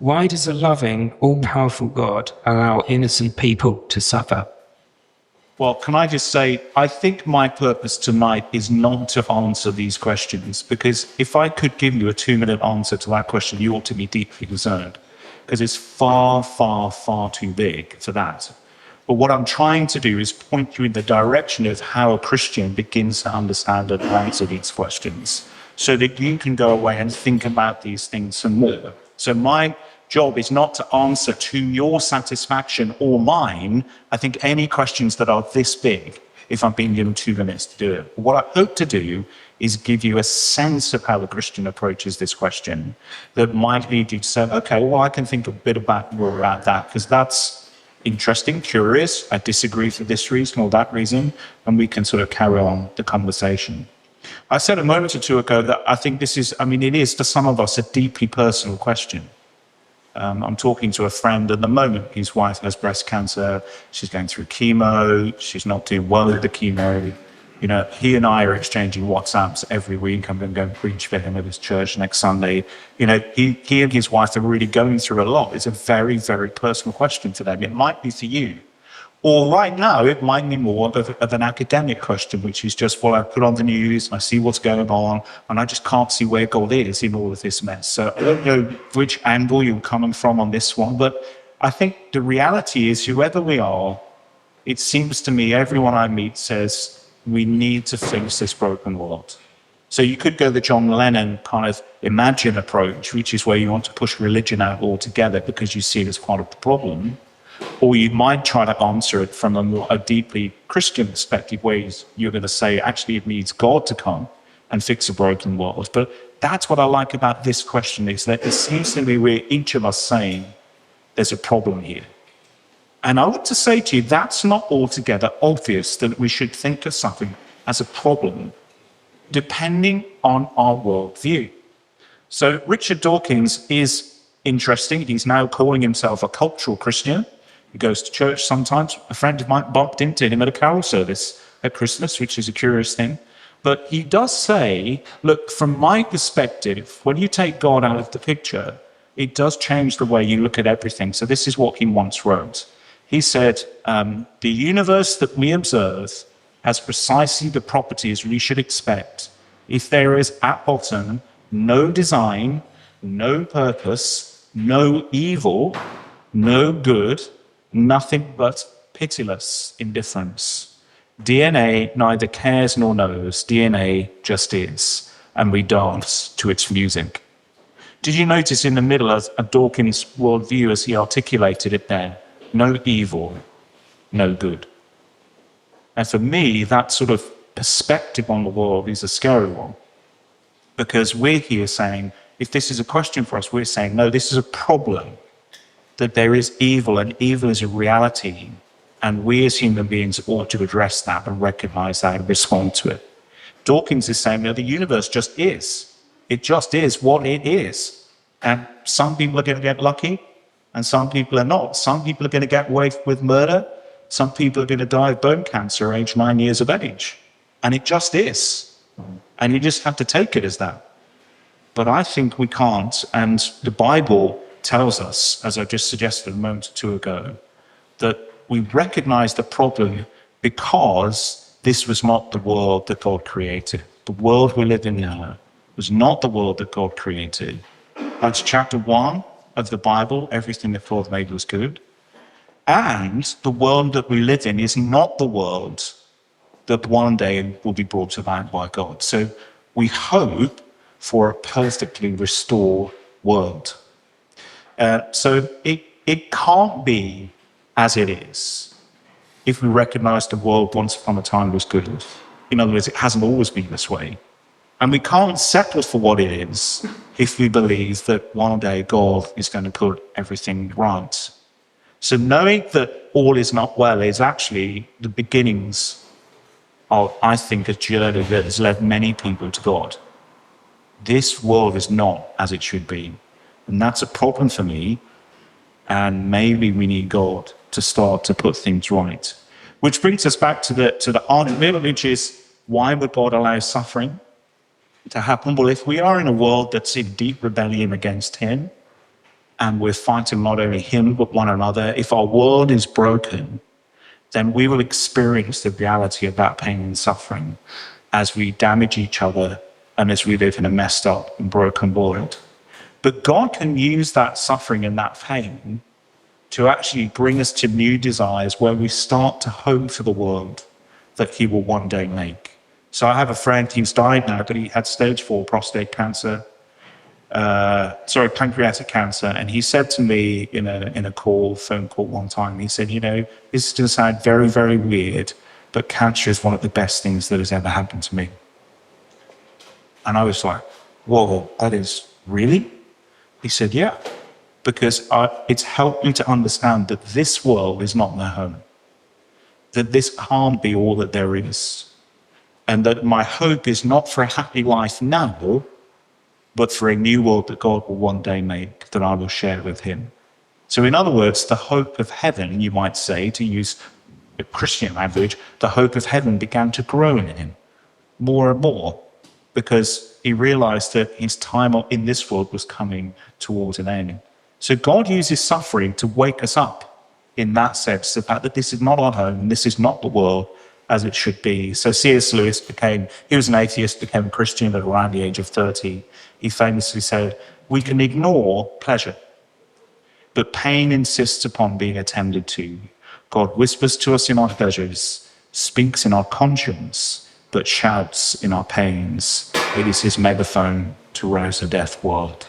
Why does a loving, all-powerful God allow innocent people to suffer? Well, can I just say, I think my purpose tonight is not to answer these questions, because if I could give you a 2-minute answer to that question, you ought to be deeply concerned, because it's far, far, far too big for that. But what I'm trying to do is point you in the direction of how a Christian begins to understand and answer these questions, so that you can go away and think about these things some more. So my job is not to answer to your satisfaction or mine, I think, any questions that are this big, if I'm being given 2 minutes to do it. What I hope to do is give you a sense of how the Christian approaches this question that might lead you to say, okay, well, I can think a bit more about that, because that's interesting, curious. I disagree for this reason or that reason, and we can sort of carry on the conversation. I said a moment or two ago that I think this is, it is to some of us a deeply personal question. I'm talking to a friend at the moment. His wife has breast cancer. She's going through chemo. She's not doing well with the chemo. You know, he and I are exchanging WhatsApps every week. I'm going to go and preach for him at his church next Sunday. You know, he and his wife are really going through a lot. It's a very, very personal question to them. It might be to you. Or right now, it might be more of an academic question, which is just, well, I put on the news, I see what's going on, and I just can't see where God is in all of this mess. So I don't know which angle you're coming from on this one, but I think the reality is, whoever we are, it seems to me everyone I meet says we need to fix this broken world. So you could go the John Lennon kind of imagine approach, which is where you want to push religion out altogether because you see it as part of the problem. Or you might try to answer it from a deeply Christian perspective, where you're going to say, actually, it needs God to come and fix a broken world. But that's what I like about this question, is that it seems to me we're each of us saying there's a problem here. And I want to say to you, that's not altogether obvious that we should think of something as a problem, depending on our worldview. So Richard Dawkins is interesting. He's now calling himself a cultural Christian. He goes to church sometimes. A friend of mine bumped into him at a carol service at Christmas, which is a curious thing. But he does say, look, from my perspective, when you take God out of the picture, it does change the way you look at everything. So this is what he once wrote. He said, the universe that we observe has precisely the properties we should expect if there is at bottom no design, no purpose, no evil, no good, nothing but pitiless indifference. DNA neither cares nor knows. DNA just is, and we dance to its music. Did you notice in the middle of Dawkins' worldview as he articulated it there? No evil, no good. And for me, that sort of perspective on the world is a scary one, because we're here saying, if this is a question for us, we're saying, no, this is a problem, that there is evil, and evil is a reality, and we as human beings ought to address that and recognize that and respond to it. Dawkins is saying, no, the universe just is. It just is what it is. And some people are going to get lucky, and some people are not. Some people are going to get away with murder. Some people are going to die of bone cancer at age 9 years of age. And it just is. And you just have to take it as that. But I think we can't, and the Bible tells us, as I just suggested a moment or two ago, that we recognize the problem because this was not the world that God created. The world we live in now was not the world that God created. That's chapter 1 of the Bible, everything that God made was good. And the world that we live in is not the world that one day will be brought about by God. So we hope for a perfectly restored world. So it can't be as it is if we recognize the world once upon a time was good. In other words, it hasn't always been this way. And we can't settle for what it is if we believe that one day God is going to put everything right. So knowing that all is not well is actually the beginnings of, I think, a journey that has led many people to God. This world is not as it should be. And that's a problem for me. And maybe we need God to start to put things right. Which brings us back to the argument, which is, why would God allow suffering to happen? Well, if we are in a world that's in deep rebellion against him, and we're fighting not only him but one another, if our world is broken, then we will experience the reality of that pain and suffering as we damage each other and as we live in a messed up and broken world. But God can use that suffering and that pain to actually bring us to new desires where we start to hope for the world that he will one day make. So I have a friend, he's died now, but he had stage 4 pancreatic cancer. And he said to me in a phone call one time, he said, this is going to sound very, very weird, but cancer is one of the best things that has ever happened to me. And I was like, whoa, that is really? He said, yeah, because it's helped me to understand that this world is not my home, that this can't be all that there is, and that my hope is not for a happy life now, but for a new world that God will one day make, that I will share with him. So in other words, the hope of heaven, you might say, to use a Christian language, the hope of heaven began to grow in him more and more, because he realized that his time in this world was coming towards an end. So God uses suffering to wake us up in that sense, the fact that this is not our home, this is not the world as it should be. So C.S. Lewis he was an atheist, became a Christian at around the age of 30. He famously said, we can ignore pleasure, but pain insists upon being attended to. God whispers to us in our pleasures, speaks in our conscience, but shouts in our pains. It is his megaphone to rouse a deaf world.